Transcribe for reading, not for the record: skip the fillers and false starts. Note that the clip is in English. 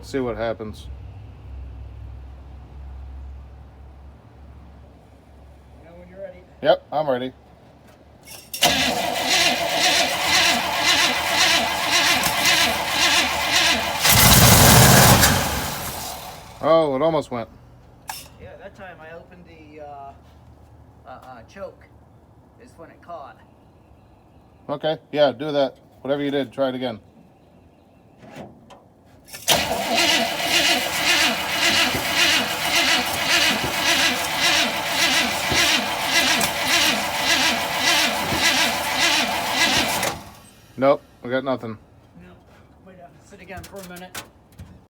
See what happens. You know when you're ready. Yep, I'm ready. Oh, it almost went. Yeah, that time I opened the choke. Is when it caught. Okay, yeah, do that. Whatever you did, try it again. Nope, we got nothing. No, might have to sit again for a minute.